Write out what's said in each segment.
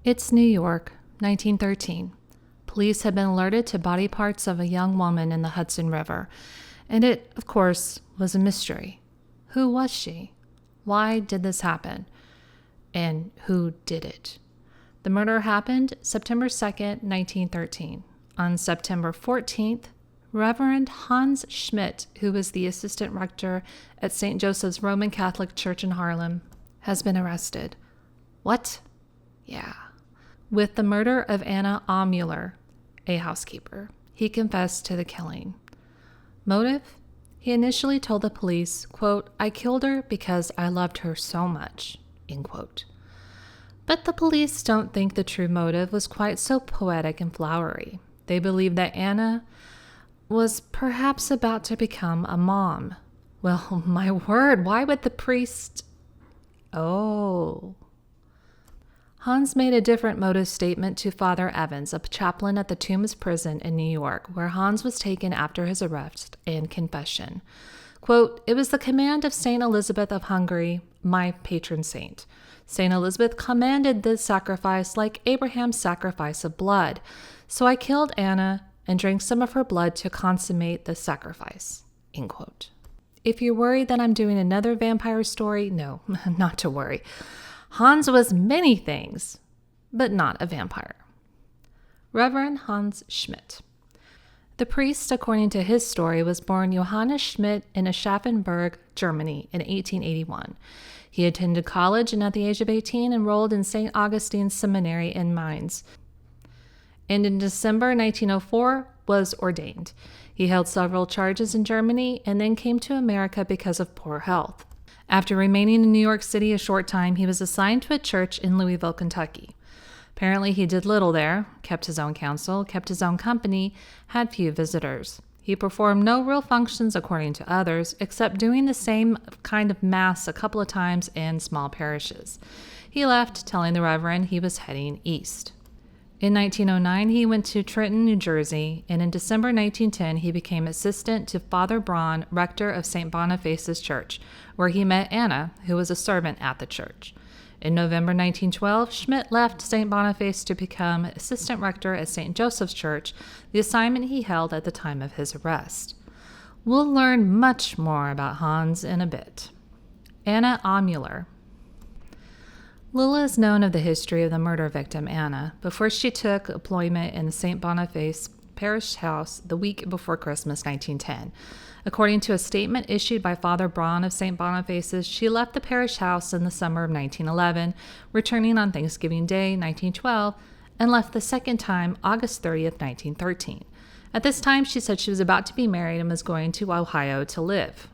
It's New York, 1913. Police had been alerted to body parts of a young woman in the Hudson River, and it, of course, was a mystery. Who was she? Why did this happen? And who did it? The murder happened September 2nd, 1913. On September 14th, Reverend Hans Schmidt, who was the assistant rector at St. Joseph's Roman Catholic Church in Harlem, has been arrested. What? Yeah. With the murder of Anna Amular, a housekeeper. He confessed to the killing. Motive? He initially told the police, quote, "I killed her because I loved her so much," end quote. But the police don't think the true motive was quite so poetic and flowery. They believe that Anna was perhaps about to become a mom. Well, my word, why would the priest... Oh. Hans made a different motive statement to Father Evans, a chaplain at the Tombs prison in New York, where Hans was taken after his arrest and confession. Quote, "It was the command of Saint Elizabeth of Hungary, my patron saint. Saint Elizabeth commanded this sacrifice like Abraham's sacrifice of blood. So I killed Anna and drank some of her blood to consummate the sacrifice," end quote. If you're worried that I'm doing another vampire story, no, not to worry. Hans was many things, but not a vampire. Reverend Hans Schmidt. The priest, according to his story, was born Johannes Schmidt in Aschaffenburg, Germany in 1881. He attended college and at the age of 18 enrolled in St. Augustine's Seminary in Mainz. And in December 1904 was ordained. He held several charges in Germany and then came to America because of poor health. After remaining in New York City a short time, he was assigned to a church in Louisville, Kentucky. Apparently, he did little there, kept his own counsel, kept his own company, had few visitors. He performed no real functions according to others, except doing the same kind of mass a couple of times in small parishes. He left, telling the Reverend he was heading east. In 1909, he went to Trenton, New Jersey, and in December 1910, he became assistant to Father Braun, rector of St. Boniface's Church, where he met Anna, who was a servant at the church. In November 1912, Schmidt left St. Boniface to become assistant rector at St. Joseph's Church, the assignment he held at the time of his arrest. We'll learn much more about Hans in a bit. Anna Amular. Little is known of the history of the murder victim, Anna, before she took employment in the St. Boniface parish house the week before Christmas 1910. According to a statement issued by Father Braun of St. Boniface's, she left the parish house in the summer of 1911, returning on Thanksgiving Day 1912, and left the second time August 30th, 1913. At this time, she said she was about to be married and was going to Ohio to live.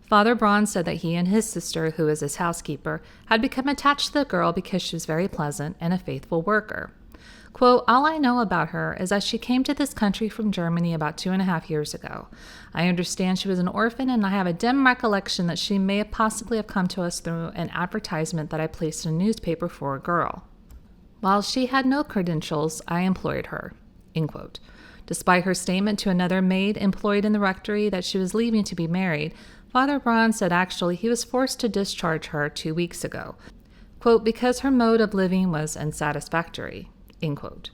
Father Braun said that he and his sister, who was his housekeeper, had become attached to the girl because she was very pleasant and a faithful worker. Quote, "All I know about her is that she came to this country from Germany about 2.5 years ago. I understand she was an orphan, and I have a dim recollection that she may have possibly come to us through an advertisement that I placed in a newspaper for a girl. While she had no credentials, I employed her," end quote. Despite her statement to another maid employed in the rectory that she was leaving to be married, Father Braun said actually he was forced to discharge her 2 weeks ago, quote, "because her mode of living was unsatisfactory," end quote.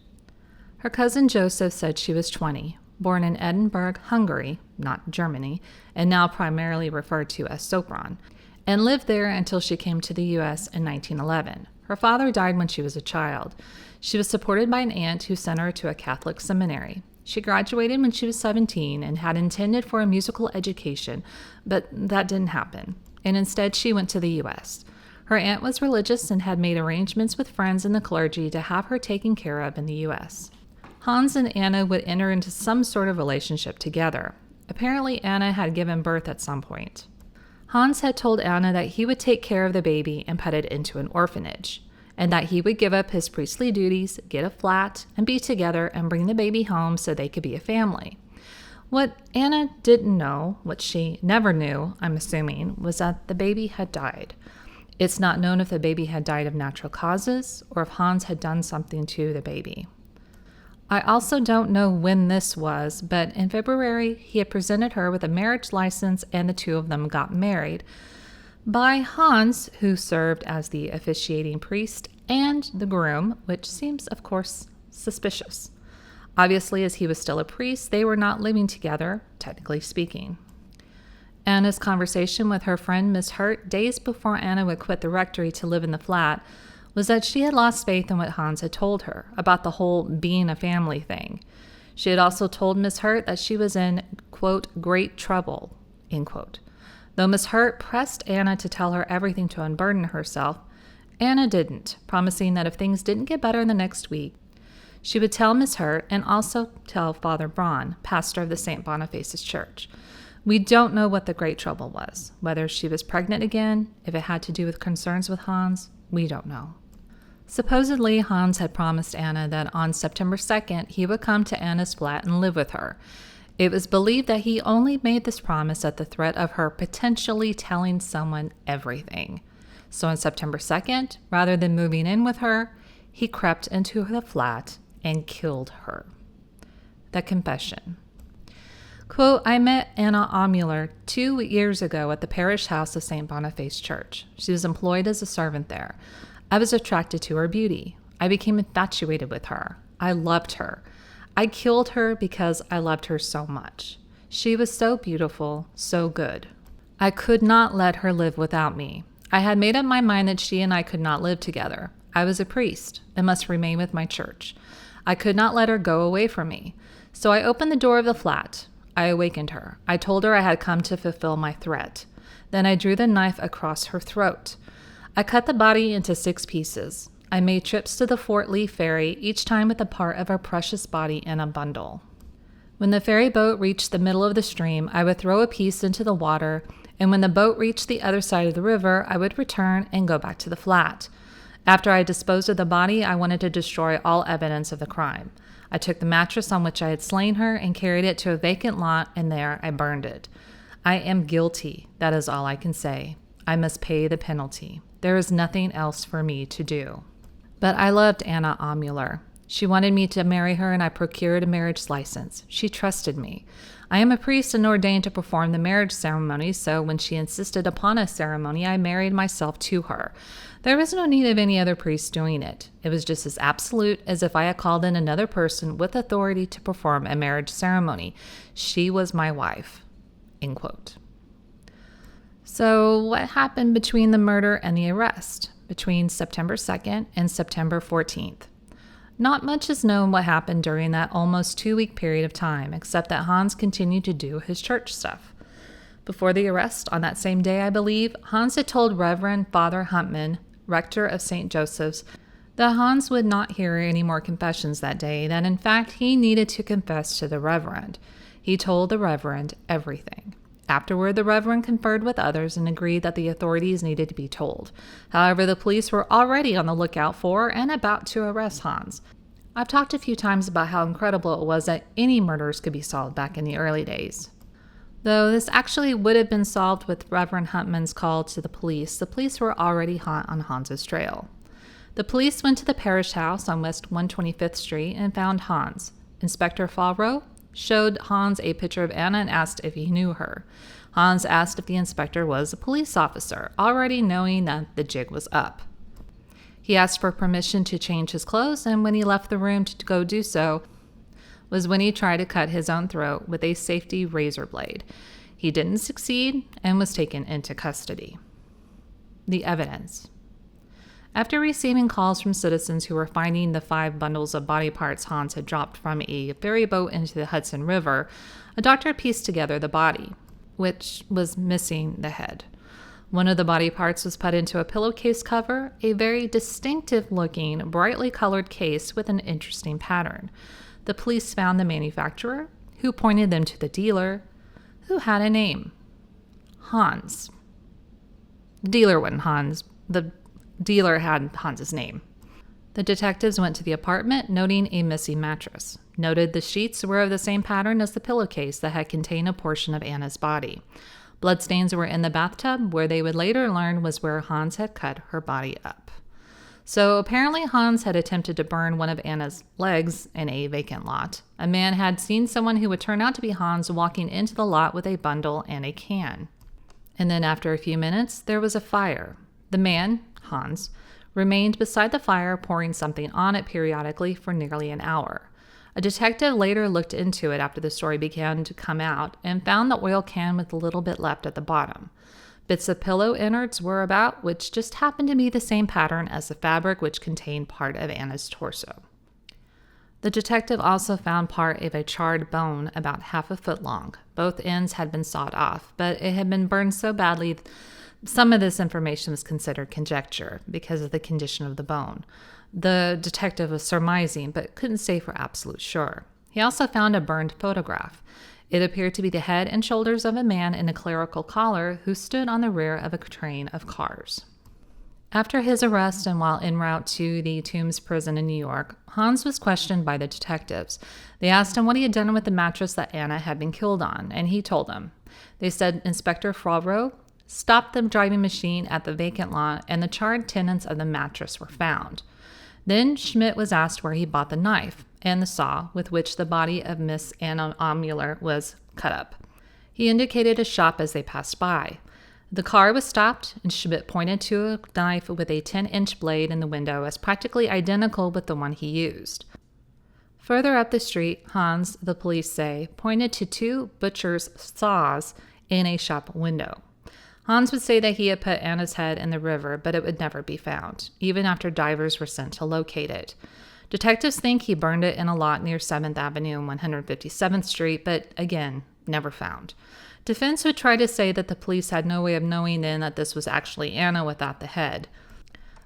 Her cousin Joseph said she was 20, born in Edinburgh, Hungary, not Germany, and now primarily referred to as Sopron, and lived there until she came to the U.S. in 1911. Her father died when she was a child. She was supported by an aunt who sent her to a Catholic seminary. She graduated when she was 17 and had intended for a musical education, but that didn't happen, and instead she went to the U.S. Her aunt was religious and had made arrangements with friends in the clergy to have her taken care of in the U.S. Hans and Anna would enter into some sort of relationship together. Apparently, Anna had given birth at some point. Hans had told Anna that he would take care of the baby and put it into an orphanage, and that he would give up his priestly duties, get a flat, and be together and bring the baby home so they could be a family. What Anna didn't know, what she never knew, I'm assuming, was that the baby had died. It's not known if the baby had died of natural causes or if Hans had done something to the baby. I also don't know when this was, but in February, he had presented her with a marriage license and the two of them got married by Hans, who served as the officiating priest, and the groom, which seems, of course, suspicious. Obviously, as he was still a priest, they were not living together, technically speaking. Anna's conversation with her friend Miss Hurt days before Anna would quit the rectory to live in the flat was that she had lost faith in what Hans had told her about the whole being a family thing. She had also told Miss Hurt that she was in, quote, great trouble, end quote. Though Miss Hurt pressed Anna to tell her everything to unburden herself, Anna didn't, promising that if things didn't get better in the next week, she would tell Miss Hurt and also tell Father Braun, pastor of the St. Boniface's Church. We don't know what the great trouble was, whether she was pregnant again, if it had to do with concerns with Hans, we don't know. Supposedly, Hans had promised Anna that on September 2nd, he would come to Anna's flat and live with her. It was believed that he only made this promise at the threat of her potentially telling someone everything. So on September 2nd, rather than moving in with her, he crept into the flat and killed her. The confession. Quote, I met Anna Amular 2 years ago at the parish house of St. Boniface Church. She was employed as a servant there. I was attracted to her beauty. I became infatuated with her. I loved her. I killed her because I loved her so much. She was so beautiful, so good. I could not let her live without me. I had made up my mind that she and I could not live together. I was a priest and must remain with my church. I could not let her go away from me. So I opened the door of the flat. I awakened her. I told her I had come to fulfill my threat. Then I drew the knife across her throat. I cut the body into 6 pieces. I made trips to the Fort Lee ferry, each time with a part of her precious body in a bundle. When the ferry boat reached the middle of the stream, I would throw a piece into the water, and when the boat reached the other side of the river, I would return and go back to the flat. After I disposed of the body, I wanted to destroy all evidence of the crime. I took the mattress on which I had slain her and carried it to a vacant lot, and there I burned it. I am guilty. That is all I can say. I must pay the penalty. There is nothing else for me to do. But I loved Anna Amular. She wanted me to marry her, and I procured a marriage license. She trusted me. I am a priest and ordained to perform the marriage ceremony, so when she insisted upon a ceremony, I married myself to her. There was no need of any other priest doing it. It was just as absolute as if I had called in another person with authority to perform a marriage ceremony. She was my wife. End quote. So what happened between the murder and the arrest, between September 2nd and September 14th? Not much is known what happened during that almost 2-week period of time, except that Hans continued to do his church stuff. Before the arrest, on that same day, I believe, Hans had told Reverend Father Huntman, rector of St. Joseph's, that Hans would not hear any more confessions that day, that in fact he needed to confess to the Reverend. He told the Reverend everything. Afterward, the Reverend conferred with others and agreed that the authorities needed to be told. However, the police were already on the lookout for and about to arrest Hans. I've talked a few times about how incredible it was that any murders could be solved back in the early days. Though this actually would have been solved with Reverend Huntman's call to the police were already hot on Hans's trail. The police went to the parish house on West 125th Street and found Hans. Inspector Favreau showed Hans a picture of Anna and asked if he knew her. Hans asked if the inspector was a police officer, already knowing that the jig was up. He asked for permission to change his clothes, and when he left the room to go do so, was when he tried to cut his own throat with a safety razor blade. He didn't succeed and was taken into custody. The evidence. After receiving calls from citizens who were finding the 5 bundles of body parts Hans had dropped from a ferry boat into the Hudson River, a doctor pieced together the body, which was missing the head. One of the body parts was put into a pillowcase cover, a very distinctive-looking, brightly colored case with an interesting pattern. The police found the manufacturer, who pointed them to the dealer, who had a name. Hans. The dealer wasn't Hans. The dealer had Hans's name. The detectives went to the apartment, noting a missing mattress. Noted the sheets were of the same pattern as the pillowcase that had contained a portion of Anna's body. Bloodstains were in the bathtub, where they would later learn was where Hans had cut her body up. So apparently Hans had attempted to burn one of Anna's legs in a vacant lot. A man had seen someone who would turn out to be Hans walking into the lot with a bundle and a can. And then after a few minutes, there was a fire. The man, Hans, remained beside the fire, pouring something on it periodically for nearly an hour. A detective later looked into it after the story began to come out and found the oil can with a little bit left at the bottom. Bits of pillow innards were about, which just happened to be the same pattern as the fabric which contained part of Anna's torso. The detective also found part of a charred bone about half a foot long. Both ends had been sawed off, but it had been burned so badly some of this information was considered conjecture because of the condition of the bone. The detective was surmising, but couldn't say for absolute sure. He also found a burned photograph. It appeared to be the head and shoulders of a man in a clerical collar who stood on the rear of a train of cars. After his arrest and while en route to the Tombs prison in New York, Hans was questioned by the detectives. They asked him what he had done with the mattress that Anna had been killed on, and he told them. They said Inspector Favreau stopped the driving machine at the vacant lot, and the charred tenons of the mattress were found. Then Schmidt was asked where he bought the knife and the saw with which the body of Miss Anna Amular was cut up. He indicated a shop as they passed by. The car was stopped, and Schmidt pointed to a knife with a 10-inch blade in the window as practically identical with the one he used. Further up the street, Hans, the police say, pointed to 2 butcher's saws in a shop window. Hans would say that he had put Anna's head in the river, but it would never be found, even after divers were sent to locate it. Detectives think he burned it in a lot near 7th Avenue and 157th Street, but again, never found. Defense would try to say that the police had no way of knowing then that this was actually Anna without the head.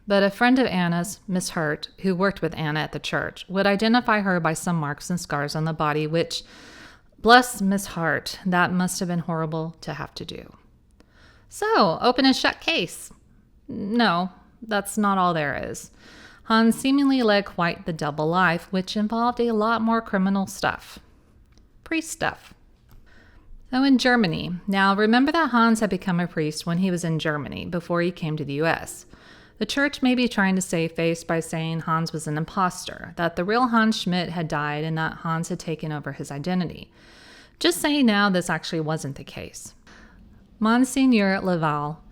But a friend of Anna's, Miss Hurt, who worked with Anna at the church, would identify her by some marks and scars on the body, which, bless Miss Hart, that must have been horrible to have to do. So, open and shut case. No, that's not all there is. Hans seemingly led quite the double life, which involved a lot more criminal stuff. Priest stuff. So in Germany. Now, remember that Hans had become a priest when he was in Germany, before he came to the U.S. The church may be trying to save face by saying Hans was an imposter, that the real Hans Schmidt had died and that Hans had taken over his identity. Just saying now, this actually wasn't the case. Monsignor Laval,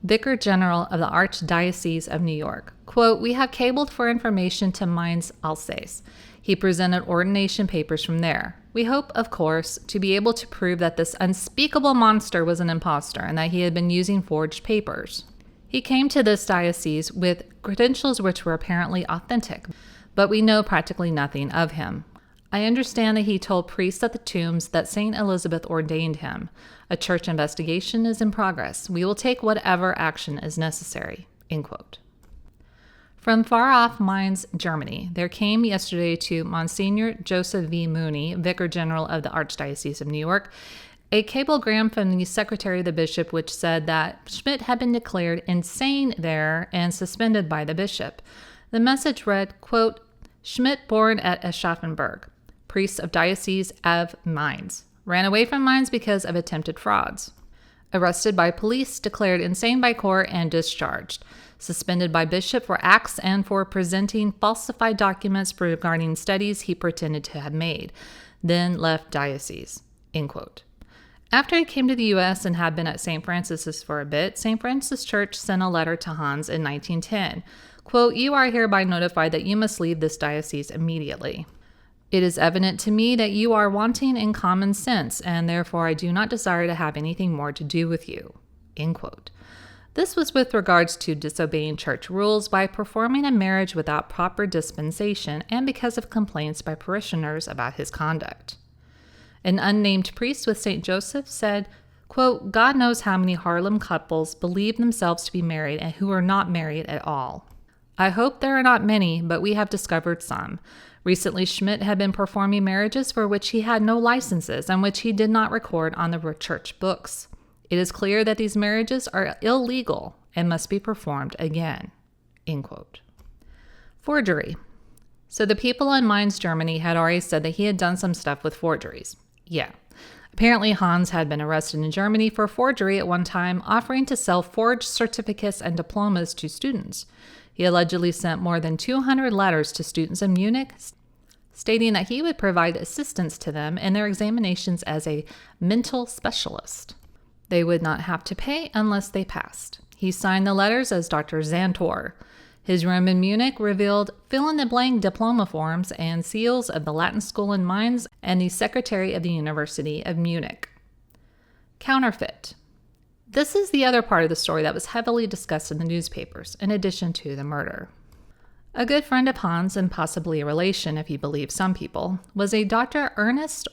Vicar General of the Archdiocese of New York, quote, "We have cabled for information to Mainz, Alsace. He presented ordination papers from there. We hope, of course, to be able to prove that this unspeakable monster was an impostor and that he had been using forged papers. He came to this diocese with credentials which were apparently authentic, but we know practically nothing of him. I understand that he told priests at the Tombs that St. Elizabeth ordained him. A church investigation is in progress. We will take whatever action is necessary." End quote. From far off Mainz, Germany, there came yesterday to Monsignor Joseph V. Mooney, Vicar General of the Archdiocese of New York, a cablegram from the secretary of the bishop which said that Schmidt had been declared insane there and suspended by the bishop. The message read, quote, "Schmidt born at Aschaffenburg, priest of Diocese of Mainz, ran away from Mainz because of attempted frauds. Arrested by police, declared insane by court, and discharged. Suspended by bishop for acts and for presenting falsified documents regarding studies he pretended to have made. Then left diocese." End quote. After he came to the U.S. and had been at St. Francis's for a bit, St. Francis Church sent a letter to Hans in 1910. Quote, "You are hereby notified that you must leave this diocese immediately. It is evident to me that you are wanting in common sense, and therefore I do not desire to have anything more to do with you." End quote. This was with regards to disobeying church rules by performing a marriage without proper dispensation and because of complaints by parishioners about his conduct. An unnamed priest with St. Joseph said, quote, "God knows how many Harlem couples believe themselves to be married and who are not married at all. I hope there are not many, but we have discovered some. Recently, Schmidt had been performing marriages for which he had no licenses and which he did not record on the church books. It is clear that these marriages are illegal and must be performed again." End quote. Forgery. So the people in Mainz, Germany had already said that he had done some stuff with forgeries. Yeah. Apparently, Hans had been arrested in Germany for forgery at one time, offering to sell forged certificates and diplomas to students. He allegedly sent more than 200 letters to students in Munich, stating that he would provide assistance to them in their examinations as a mental specialist. They would not have to pay unless they passed. He signed the letters as Dr. Xantor. His room in Munich revealed fill-in-the-blank diploma forms and seals of the Latin School in Mainz and the Secretary of the University of Munich. Counterfeit. This is the other part of the story that was heavily discussed in the newspapers, in addition to the murder. A good friend of Hans, and possibly a relation if you believe some people, was a Dr. Ernst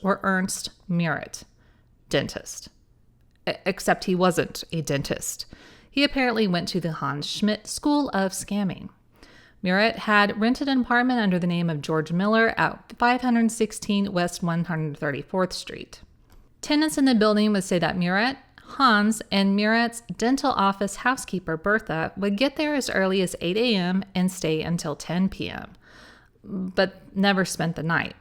Murat, dentist. Except he wasn't a dentist. He apparently went to the Hans Schmidt School of Scamming. Murat had rented an apartment under the name of George Miller at 516 West 134th Street. Tenants in the building would say that Murat, Hans, and Murat's dental office housekeeper, Bertha, would get there as early as 8 a.m. and stay until 10 p.m., but never spent the night.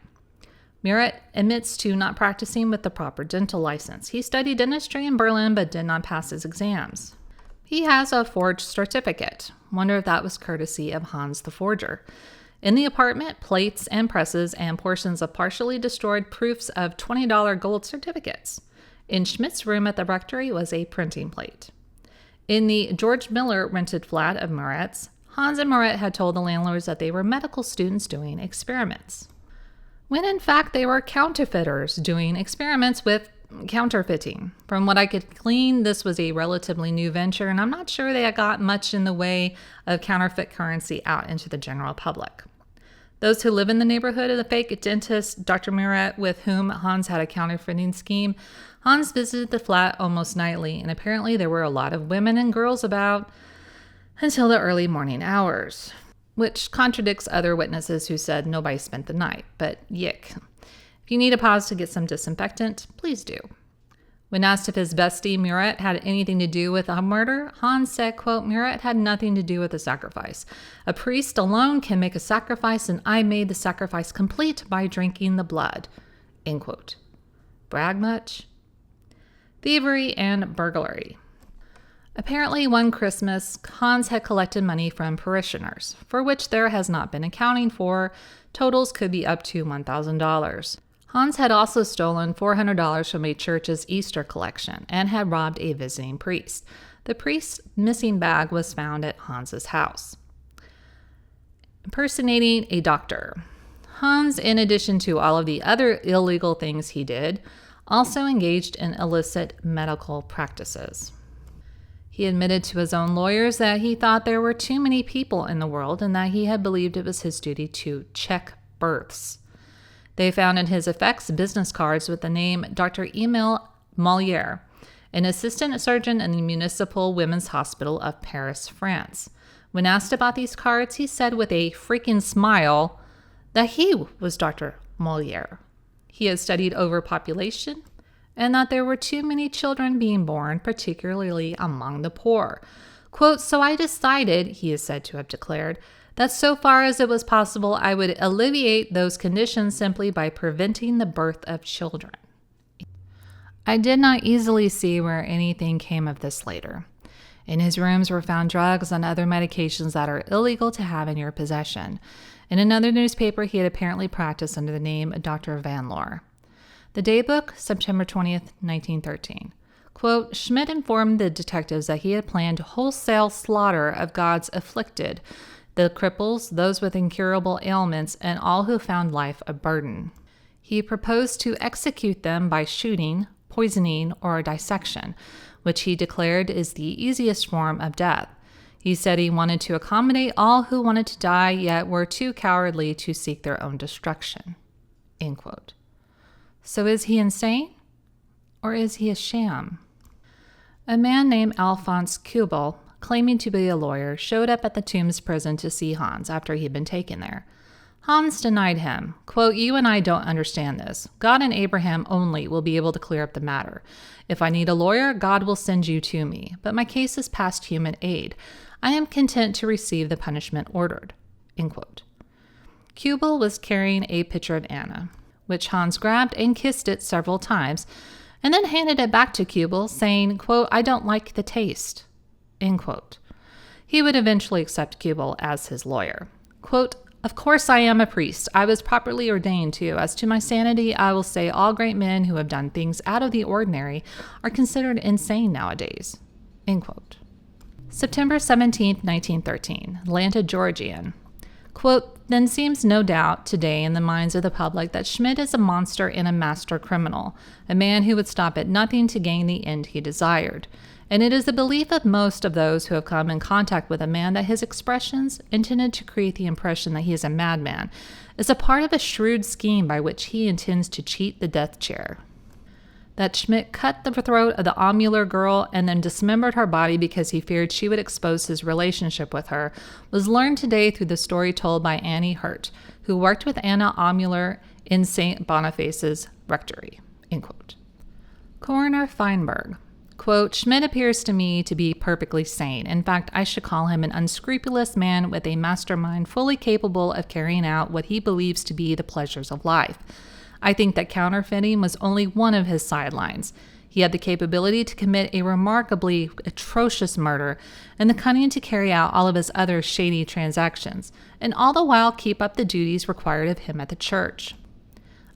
Murat admits to not practicing with the proper dental license. He studied dentistry in Berlin but did not pass his exams. He has a forged certificate. Wonder if that was courtesy of Hans the forger. In the apartment, plates and presses and portions of partially destroyed proofs of $20 gold certificates. In Schmidt's room at the rectory was a printing plate. In the George Miller rented flat of Murat's, Hans and Murat had told the landlords that they were medical students doing experiments, when in fact they were counterfeiters doing experiments with counterfeiting. From what I could glean, this was a relatively new venture, and I'm not sure they had got much in the way of counterfeit currency out into the general public. Those who live in the neighborhood of the fake dentist, Dr. Murat, with whom Hans had a counterfeiting scheme, Hans visited the flat almost nightly, and apparently there were a lot of women and girls about until the early morning hours, which contradicts other witnesses who said nobody spent the night, but yick. If you need a pause to get some disinfectant, please do. When asked if his bestie Murat had anything to do with the murder, Hans said, quote, "Murat had nothing to do with the sacrifice. A priest alone can make a sacrifice, and I made the sacrifice complete by drinking the blood." End quote. Brag much? Thievery and burglary. Apparently, one Christmas, Hans had collected money from parishioners, for which there has not been accounting for. Totals could be up to $1,000. Hans had also stolen $400 from a church's Easter collection and had robbed a visiting priest. The priest's missing bag was found at Hans's house. Impersonating a doctor. Hans, in addition to all of the other illegal things he did, also engaged in illicit medical practices. He admitted to his own lawyers that he thought there were too many people in the world and that he had believed it was his duty to check births. They found in his effects business cards with the name Dr. Emile Molière, an assistant surgeon in the Municipal Women's Hospital of Paris, France. When asked about these cards, he said with a freaking smile that he was Dr. Molière. He had studied overpopulation and that there were too many children being born, particularly among the poor. Quote, "So I decided," he is said to have declared, "that so far as it was possible, I would alleviate those conditions simply by preventing the birth of children." I did not easily see where anything came of this later. In his rooms were found drugs and other medications that are illegal to have in your possession. In another newspaper, he had apparently practiced under the name Dr. Van Loor. The Daybook, September 20th, 1913. Quote, "Schmidt informed the detectives that he had planned wholesale slaughter of God's afflicted, the cripples, those with incurable ailments, and all who found life a burden. He proposed to execute them by shooting, poisoning, or dissection, which he declared is the easiest form of death. He said he wanted to accommodate all who wanted to die, yet were too cowardly to seek their own destruction." End quote. So is he insane? Or is he a sham? A man named Alphonse Kubel, claiming to be a lawyer, showed up at the Tombs prison to see Hans after he'd been taken there. Hans denied him. Quote, "You and I don't understand this. God and Abraham only will be able to clear up the matter. If I need a lawyer, God will send you to me. But my case is past human aid. I am content to receive the punishment ordered." End quote. Kubel was carrying a picture of Anna, which Hans grabbed and kissed it several times, and then handed it back to Kubel, saying, quote, "I don't like the taste." End quote. He would eventually accept Kubel as his lawyer. Quote, "Of course I am a priest. I was properly ordained too. As to my sanity, I will say all great men who have done things out of the ordinary are considered insane nowadays." End quote. September 17, 1913, Atlanta, Georgian. Quote, then seems no doubt today in the minds of the public that Schmidt is a monster and a master criminal, a man who would stop at nothing to gain the end he desired. And it is the belief of most of those who have come in contact with a man that his expressions, intended to create the impression that he is a madman, is a part of a shrewd scheme by which he intends to cheat the death chair. That Schmidt cut the throat of the Amular girl and then dismembered her body because he feared she would expose his relationship with her was learned today through the story told by Annie Hurt, who worked with Anna Amular in St. Boniface's rectory. End quote. Coroner Feinberg. Quote, Schmidt appears to me to be perfectly sane. In fact, I should call him an unscrupulous man with a mastermind fully capable of carrying out what he believes to be the pleasures of life. I think that counterfeiting was only one of his sidelines. He had the capability to commit a remarkably atrocious murder and the cunning to carry out all of his other shady transactions, and all the while keep up the duties required of him at the church.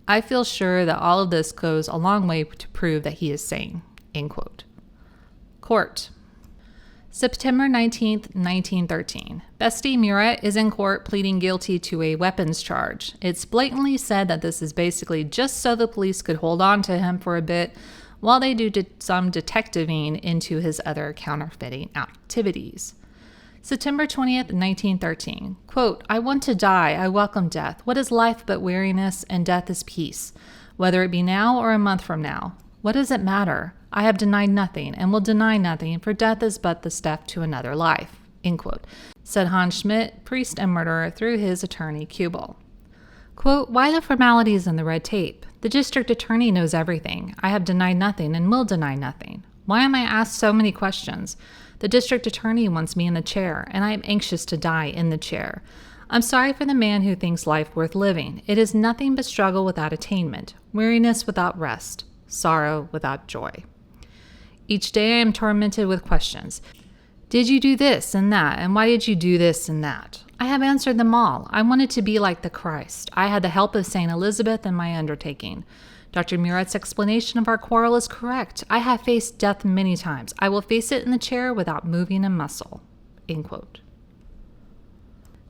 I feel sure that all of this goes a long way to prove that he is sane. End quote. Court. September 19, 1913. Bestie Muret is in court pleading guilty to a weapons charge. It's blatantly said that this is basically just so the police could hold on to him for a bit while they do some detectiving into his other counterfeiting activities. September 20th, 1913. Quote, I want to die. I welcome death. What is life but weariness, and death is peace, whether it be now or a month from now. What does it matter? I have denied nothing and will deny nothing, for death is but the step to another life, end quote, said Hans Schmidt, priest and murderer, through his attorney, Kubel. Quote, why the formalities and the red tape? The district attorney knows everything. I have denied nothing and will deny nothing. Why am I asked so many questions? The district attorney wants me in the chair, and I am anxious to die in the chair. I'm sorry for the man who thinks life worth living. It is nothing but struggle without attainment, weariness without rest, sorrow without joy. Each day I am tormented with questions. Did you do this and that? And why did you do this and that? I have answered them all. I wanted to be like the Christ. I had the help of St. Elizabeth in my undertaking. Dr. Murat's explanation of our quarrel is correct. I have faced death many times. I will face it in the chair without moving a muscle. End quote.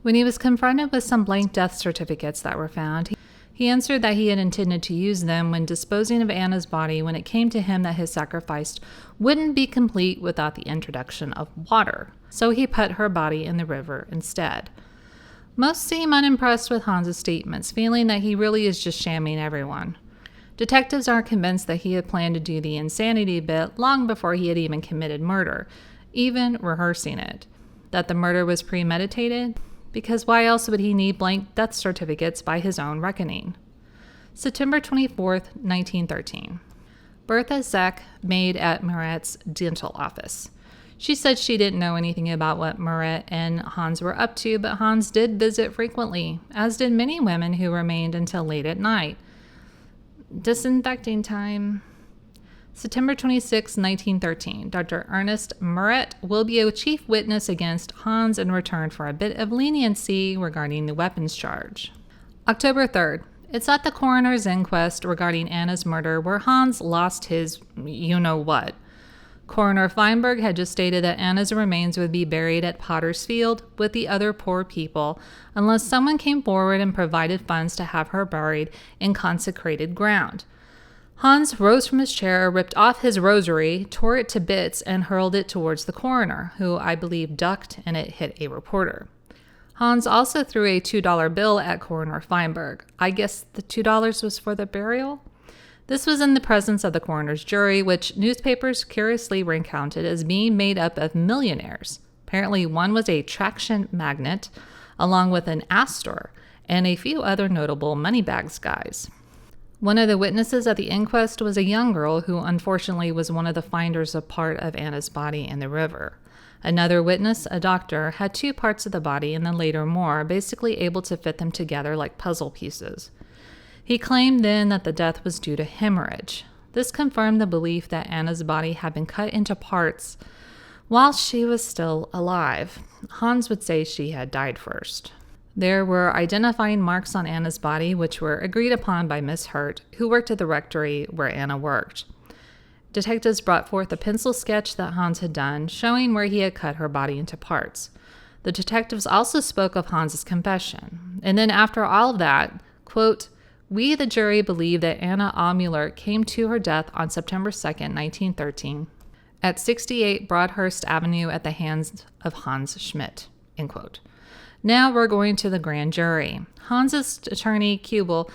When he was confronted with some blank death certificates that were found, he answered that he had intended to use them when disposing of Anna's body when it came to him that his sacrifice wouldn't be complete without the introduction of water. So he put her body in the river instead. Most seem unimpressed with Hans's statements, feeling that he really is just shamming everyone. Detectives are convinced that he had planned to do the insanity bit long before he had even committed murder, even rehearsing it. That the murder was premeditated? Because why else would he need blank death certificates by his own reckoning? September 24th, 1913. Bertha Zeck, maid at Murat's dental office. She said she didn't know anything about what Murat and Hans were up to, but Hans did visit frequently, as did many women who remained until late at night. Disinfecting time. September 26, 1913. Dr. Ernest Murat will be a chief witness against Hans in return for a bit of leniency regarding the weapons charge. October 3rd. It's at the coroner's inquest regarding Anna's murder where Hans lost his you-know-what. Coroner Feinberg had just stated that Anna's remains would be buried at Potter's Field with the other poor people unless someone came forward and provided funds to have her buried in consecrated ground. Hans rose from his chair, ripped off his rosary, tore it to bits, and hurled it towards the coroner, who I believe ducked and it hit a reporter. Hans also threw a $2 bill at Coroner Feinberg. I guess the $2 was for the burial? This was in the presence of the coroner's jury, which newspapers curiously recounted as being made up of millionaires. Apparently one was a traction magnate, along with an Astor, and a few other notable moneybags guys. One of the witnesses at the inquest was a young girl who unfortunately was one of the finders of part of Anna's body in the river. Another witness, a doctor, had two parts of the body and then later more, basically able to fit them together like puzzle pieces. He claimed then that the death was due to hemorrhage. This confirmed the belief that Anna's body had been cut into parts while she was still alive. Hans would say she had died first. There were identifying marks on Anna's body which were agreed upon by Miss Hurt, who worked at the rectory where Anna worked. Detectives brought forth a pencil sketch that Hans had done, showing where he had cut her body into parts. The detectives also spoke of Hans's confession. And then after all of that, quote, "We, the jury, believe that Anna Amular came to her death on September 2nd, 1913, at 68 Broadhurst Avenue at the hands of Hans Schmidt," end quote. Now we're going to the grand jury. Hans's attorney, Kubel,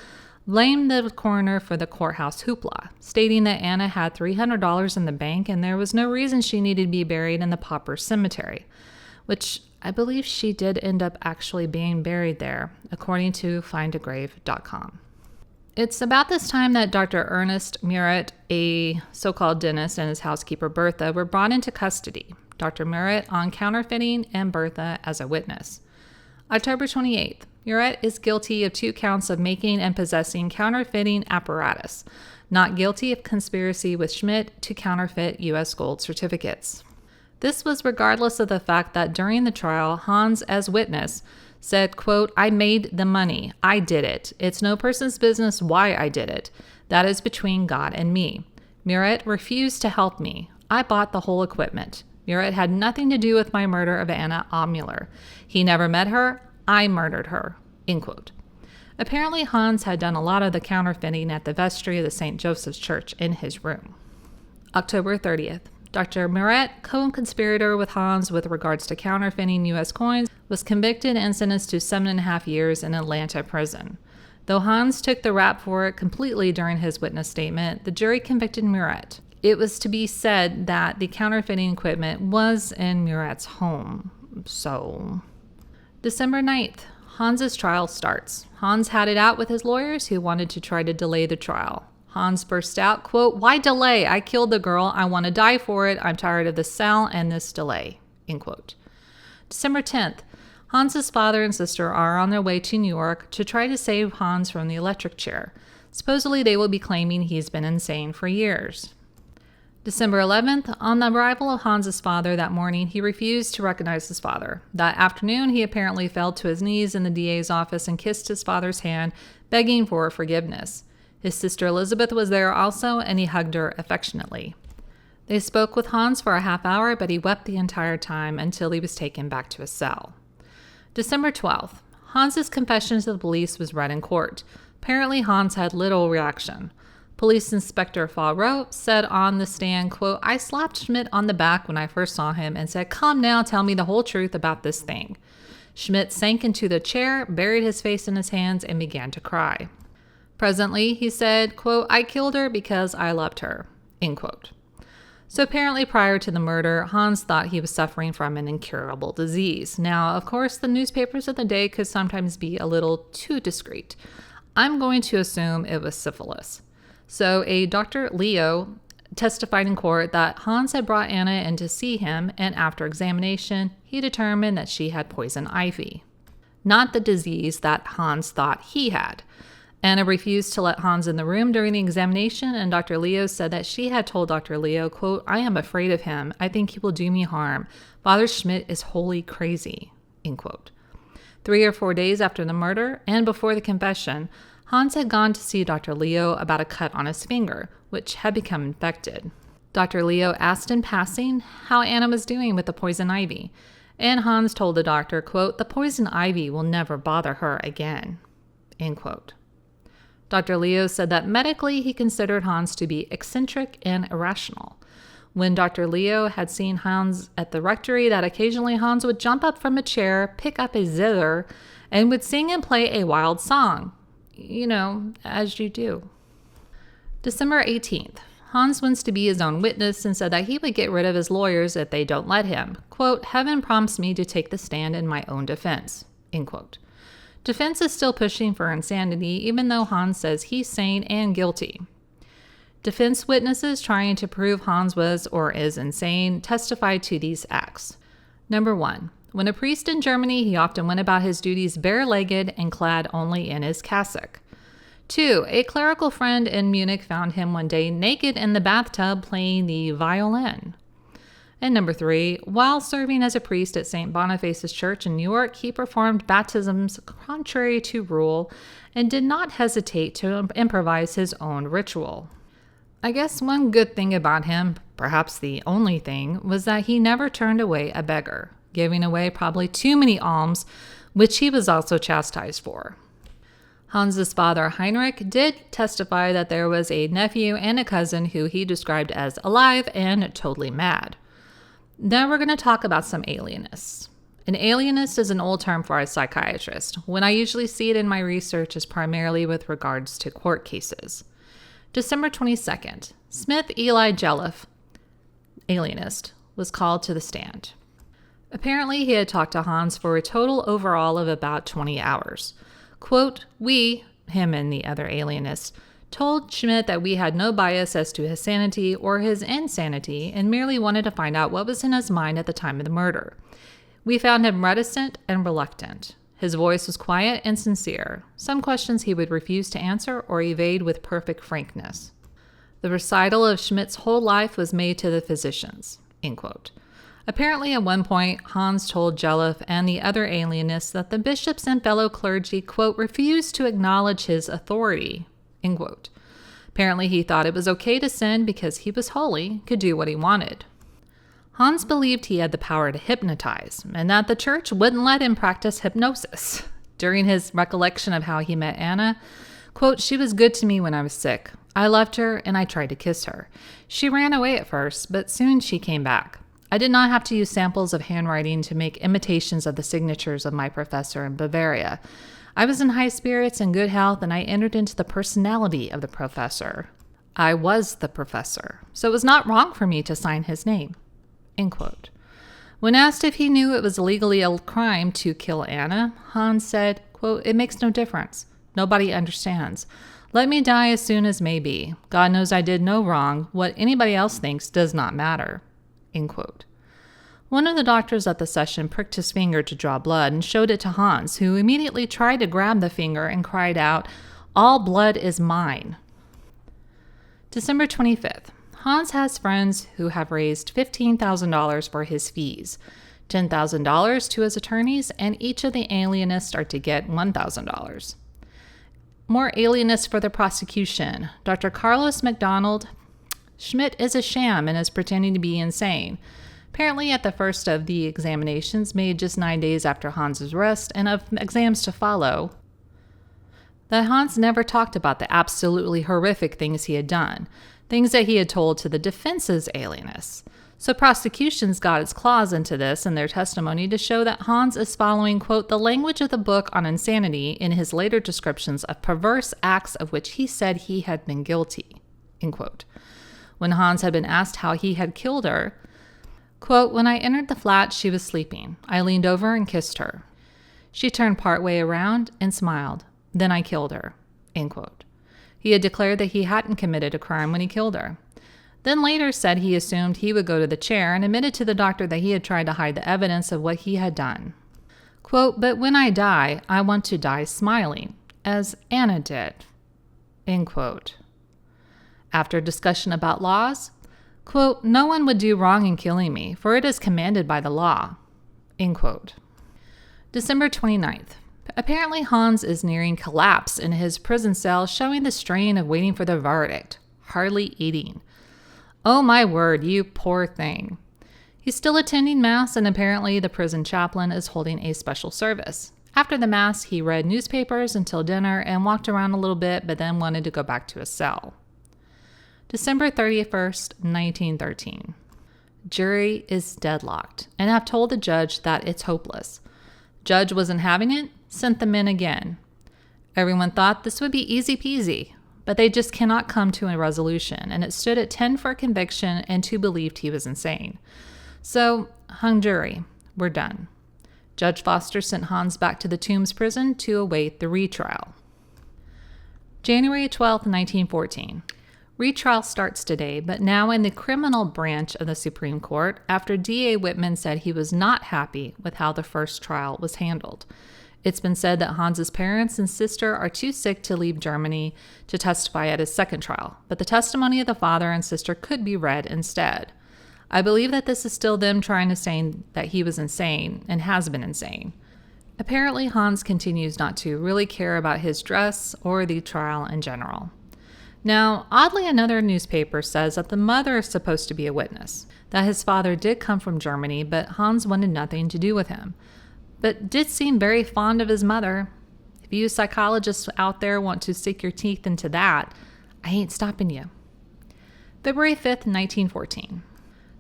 blamed the coroner for the courthouse hoopla, stating that Anna had $300 in the bank and there was no reason she needed to be buried in the pauper cemetery, which I believe she did end up actually being buried there, according to findagrave.com. It's about this time that Dr. Ernest Murat, a so-called dentist, and his housekeeper Bertha were brought into custody. Dr. Murat on counterfeiting and Bertha as a witness. October 28th, Murat is guilty of 2 counts of making and possessing counterfeiting apparatus, not guilty of conspiracy with Schmidt to counterfeit U.S. gold certificates. This was regardless of the fact that during the trial, Hans, as witness, said, quote, "I made the money. I did it. It's no person's business why I did it. That is between God and me. Murat refused to help me. I bought the whole equipment. Murat had nothing to do with my murder of Anna Amular. He never met her. I murdered her," end quote. Apparently, Hans had done a lot of the counterfeiting at the vestry of the St. Joseph's Church in his room. October 30th. Dr. Murat, co-conspirator with Hans with regards to counterfeiting U.S. coins, was convicted and sentenced to 7.5 years in Atlanta prison. Though Hans took the rap for it completely during his witness statement, the jury convicted Murat. It was to be said that the counterfeiting equipment was in Murat's home. So, December 9th, Hans's trial starts. Hans had it out with his lawyers who wanted to try to delay the trial. Hans burst out, quote, "Why delay? I killed the girl. I want to die for it. I'm tired of this cell and this delay," end quote. December 10th, Hans's father and sister are on their way to New York to try to save Hans from the electric chair. Supposedly, they will be claiming he's been insane for years. December 11th, on the arrival of Hans's father that morning, he refused to recognize his father. That afternoon, he apparently fell to his knees in the DA's office and kissed his father's hand, begging for forgiveness. His sister Elizabeth was there also, and he hugged her affectionately. They spoke with Hans for a half hour, but he wept the entire time until he was taken back to his cell. December 12th, Hans's confession to the police was read in court. Apparently, Hans had little reaction. Police Inspector Favreau said on the stand, quote, "I slapped Schmidt on the back when I first saw him and said, 'Come now, tell me the whole truth about this thing.' Schmidt sank into the chair, buried his face in his hands, and began to cry. Presently, he said, quote, 'I killed her because I loved her,' end quote." So apparently prior to the murder, Hans thought he was suffering from an incurable disease. Now, of course, the newspapers of the day could sometimes be a little too discreet. I'm going to assume it was syphilis. So a Dr. Leo testified in court that Hans had brought Anna in to see him, and after examination, he determined that she had poison ivy, not the disease that Hans thought he had. Anna refused to let Hans in the room during the examination, and Dr. Leo said that she had told Dr. Leo, quote, "I am afraid of him. I think he will do me harm. Father Schmidt is wholly crazy," end quote. 3 or 4 days after the murder and before the confession, Hans had gone to see Dr. Leo about a cut on his finger, which had become infected. Dr. Leo asked in passing how Anna was doing with the poison ivy, and Hans told the doctor, quote, "The poison ivy will never bother her again," end quote. Dr. Leo said that medically he considered Hans to be eccentric and irrational. When Dr. Leo had seen Hans at the rectory, that occasionally Hans would jump up from a chair, pick up a zither, and would sing and play a wild song. You know, as you do. December 18th, Hans wants to be his own witness and said that he would get rid of his lawyers if they don't let him. Quote, "Heaven prompts me to take the stand in my own defense," end quote. Defense is still pushing for insanity, even though Hans says he's sane and guilty. Defense witnesses trying to prove Hans was or is insane testified to these acts. Number 1. When a priest in Germany, he often went about his duties bare-legged and clad only in his cassock. 2. A clerical friend in Munich found him one day naked in the bathtub playing the violin. And number 3, while serving as a priest at St. Boniface's Church in New York, he performed baptisms contrary to rule and did not hesitate to improvise his own ritual. I guess one good thing about him, perhaps the only thing, was that he never turned away a beggar, giving away probably too many alms, which he was also chastised for. Hans's father, Heinrich, did testify that there was a nephew and a cousin who he described as alive and totally mad. Now we're going to talk about some alienists. An alienist is an old term for a psychiatrist. When I usually see it in my research is primarily with regards to court cases. December 22nd, Smith Eli Jelliff, alienist, was called to the stand. Apparently, he had talked to Hans for a total overall of about 20 hours. Quote, "We," him and the other alienist, told Schmidt that we had no bias as to his sanity or his insanity and merely wanted to find out what was in his mind at the time of the murder. We found him reticent and reluctant. His voice was quiet and sincere. Some questions he would refuse to answer or evade with perfect frankness. The recital of Schmidt's whole life was made to the physicians." End quote. Apparently, at one point, Hans told Jelliff and the other alienists that the bishops and fellow clergy, quote, "refused to acknowledge his authority," end quote. Apparently, he thought it was okay to sin because he was holy, could do what he wanted. Hans believed he had the power to hypnotize, and that the church wouldn't let him practice hypnosis. During his recollection of how he met Anna, quote, "She was good to me when I was sick. I loved her, and I tried to kiss her. She ran away at first, but soon she came back. I did not have to use samples of handwriting to make imitations of the signatures of my professor in Bavaria. I was in high spirits and good health, and I entered into the personality of the professor. I was the professor, so it was not wrong for me to sign his name." End quote. When asked if he knew it was legally a crime to kill Anna, Hans said, quote, "It makes no difference. Nobody understands. Let me die as soon as may be. God knows I did no wrong. What anybody else thinks does not matter." End quote. One of the doctors at the session pricked his finger to draw blood and showed it to Hans, who immediately tried to grab the finger and cried out, "All blood is mine." December 25th. Hans has friends who have raised $15,000 for his fees, $10,000 to his attorneys, and each of the alienists are to get $1,000. More alienists for the prosecution. Dr. Carlos MacDonald. Schmidt is a sham and is pretending to be insane. Apparently, at the first of the examinations made just 9 days after Hans's arrest and of exams to follow, that Hans never talked about the absolutely horrific things he had done, things that he had told to the defense's alienists. So prosecutions got its claws into this in their testimony to show that Hans is following, quote, "the language of the book on insanity in his later descriptions of perverse acts of which he said he had been guilty," end quote. When Hans had been asked how he had killed her, quote, "When I entered the flat, she was sleeping. I leaned over and kissed her. She turned partway around and smiled. Then I killed her," end quote. He had declared that he hadn't committed a crime when he killed her. Then later said he assumed he would go to the chair and admitted to the doctor that he had tried to hide the evidence of what he had done. Quote, "But when I die, I want to die smiling, as Anna did," end quote. After discussion about laws, quote, "No one would do wrong in killing me, for it is commanded by the law," end quote. December 29th. Apparently Hans is nearing collapse in his prison cell, showing the strain of waiting for the verdict, hardly eating. Oh my word, you poor thing. He's still attending Mass, and apparently the prison chaplain is holding a special service. After the Mass, he read newspapers until dinner and walked around a little bit, but then wanted to go back to his cell. December 31st, 1913. Jury is deadlocked, and have told the judge that it's hopeless. Judge wasn't having it, sent them in again. Everyone thought this would be easy peasy, but they just cannot come to a resolution, and it stood at 10 for conviction and 2 believed he was insane. So, hung jury, we're done. Judge Foster sent Hans back to the Tombs prison to await the retrial. January 12, 1914. Retrial starts today, but now in the criminal branch of the Supreme Court, after D.A. Whitman said he was not happy with how the first trial was handled. It's been said that Hans's parents and sister are too sick to leave Germany to testify at his second trial, but the testimony of the father and sister could be read instead. I believe that this is still them trying to say that he was insane and has been insane. Apparently, Hans continues not to really care about his dress or the trial in general. Now, oddly, another newspaper says that the mother is supposed to be a witness, that his father did come from Germany, but Hans wanted nothing to do with him, but did seem very fond of his mother. If you psychologists out there want to sink your teeth into that, I ain't stopping you. February 5th, 1914.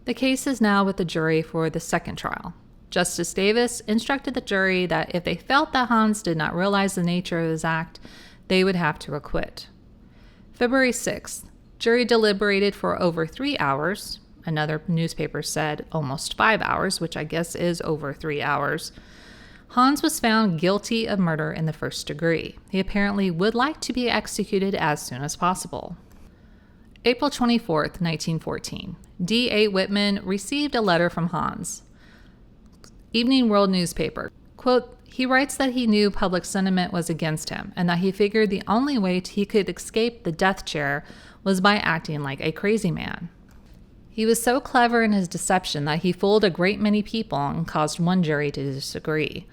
The case is now with the jury for the second trial. Justice Davis instructed the jury that if they felt that Hans did not realize the nature of his act, they would have to acquit. February 6th. Jury deliberated for over 3 hours. Another newspaper said almost 5 hours, which I guess is over 3 hours. Hans was found guilty of murder in the first degree. He apparently would like to be executed as soon as possible. April 24th, 1914. D.A. Whitman received a letter from Hans. Evening World newspaper. Quote, he writes that he knew public sentiment was against him and that he figured the only way he could escape the death chair was by acting like a crazy man. He was so clever in his deception that he fooled a great many people and caused one jury to disagree.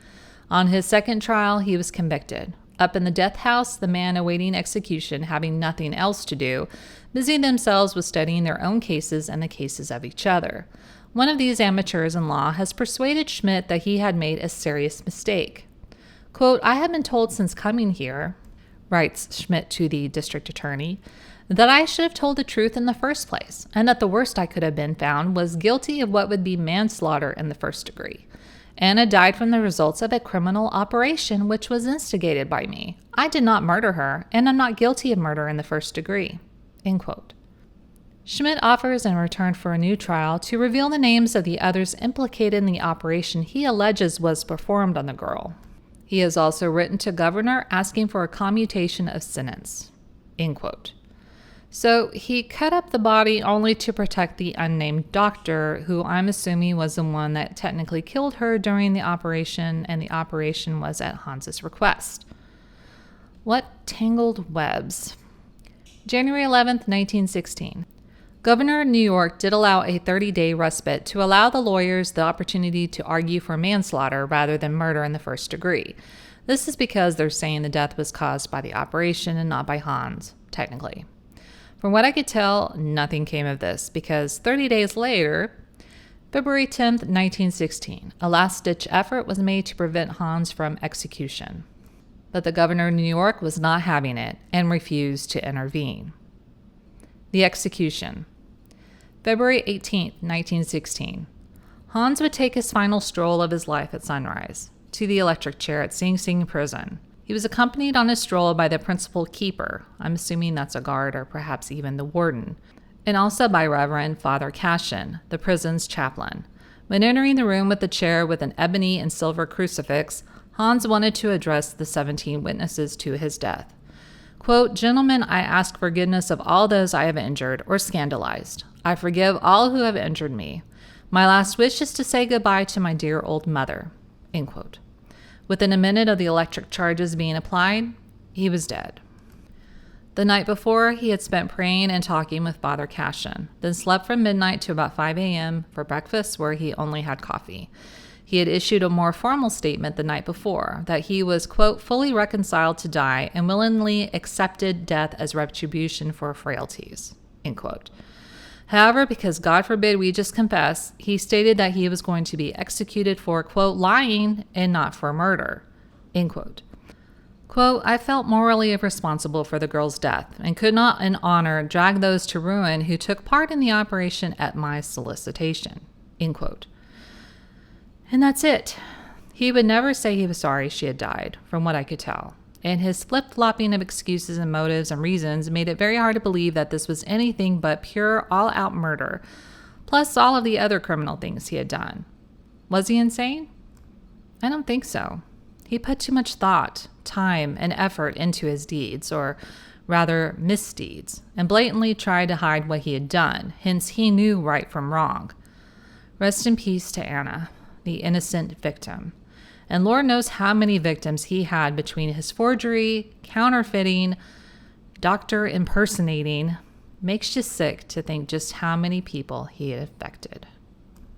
On his second trial, he was convicted. Up in the death house, the man awaiting execution, having nothing else to do, busied themselves with studying their own cases and the cases of each other. One of these amateurs in law has persuaded Schmidt that he had made a serious mistake. Quote, I have been told since coming here, writes Schmidt to the district attorney, that I should have told the truth in the first place, and that the worst I could have been found was guilty of what would be manslaughter in the first degree. Anna died from the results of a criminal operation which was instigated by me. I did not murder her, and am not guilty of murder in the first degree. End quote. Schmidt offers in return for a new trial to reveal the names of the others implicated in the operation he alleges was performed on the girl. He has also written to governor asking for a commutation of sentence. End quote. So he cut up the body only to protect the unnamed doctor, who I'm assuming was the one that technically killed her during the operation, and the operation was at Hans's request. What tangled webs. January 11th, 1916. Governor of New York did allow a 30-day respite to allow the lawyers the opportunity to argue for manslaughter rather than murder in the first degree. This is because they're saying the death was caused by the operation and not by Hans, technically. From what I could tell, nothing came of this because 30 days later, February 10th, 1916, a last-ditch effort was made to prevent Hans from execution. But the governor of New York was not having it and refused to intervene. The execution. February 18th, 1916. Hans would take his final stroll of his life at sunrise to the electric chair at Sing Sing prison. He was accompanied on his stroll by the principal keeper, I'm assuming that's a guard or perhaps even the warden, and also by Reverend Father Cashin, the prison's chaplain. When entering the room with the chair with an ebony and silver crucifix, Hans wanted to address the 17 witnesses to his death. Quote, gentlemen, I ask forgiveness of all those I have injured or scandalized. I forgive all who have injured me. My last wish is to say goodbye to my dear old mother. End quote. Within a minute of the electric charges being applied, he was dead. The night before, he had spent praying and talking with Father Cashin, then slept from midnight to about 5 a.m. for breakfast, where he only had coffee. He had issued a more formal statement the night before that he was, quote, fully reconciled to die and willingly accepted death as retribution for frailties, end quote. However, because God forbid we just confess, he stated that he was going to be executed for, quote, lying and not for murder, end quote. Quote, I felt morally responsible for the girl's death and could not in honor drag those to ruin who took part in the operation at my solicitation, end quote. And that's it. He would never say he was sorry she had died, from what I could tell. And his flip-flopping of excuses and motives and reasons made it very hard to believe that this was anything but pure, all-out murder, plus all of the other criminal things he had done. Was he insane? I don't think so. He put too much thought, time, and effort into his deeds, or rather misdeeds, and blatantly tried to hide what he had done, hence he knew right from wrong. Rest in peace to Anna, the innocent victim. And Lord knows how many victims he had between his forgery, counterfeiting, doctor impersonating. Makes you sick to think just how many people he had affected.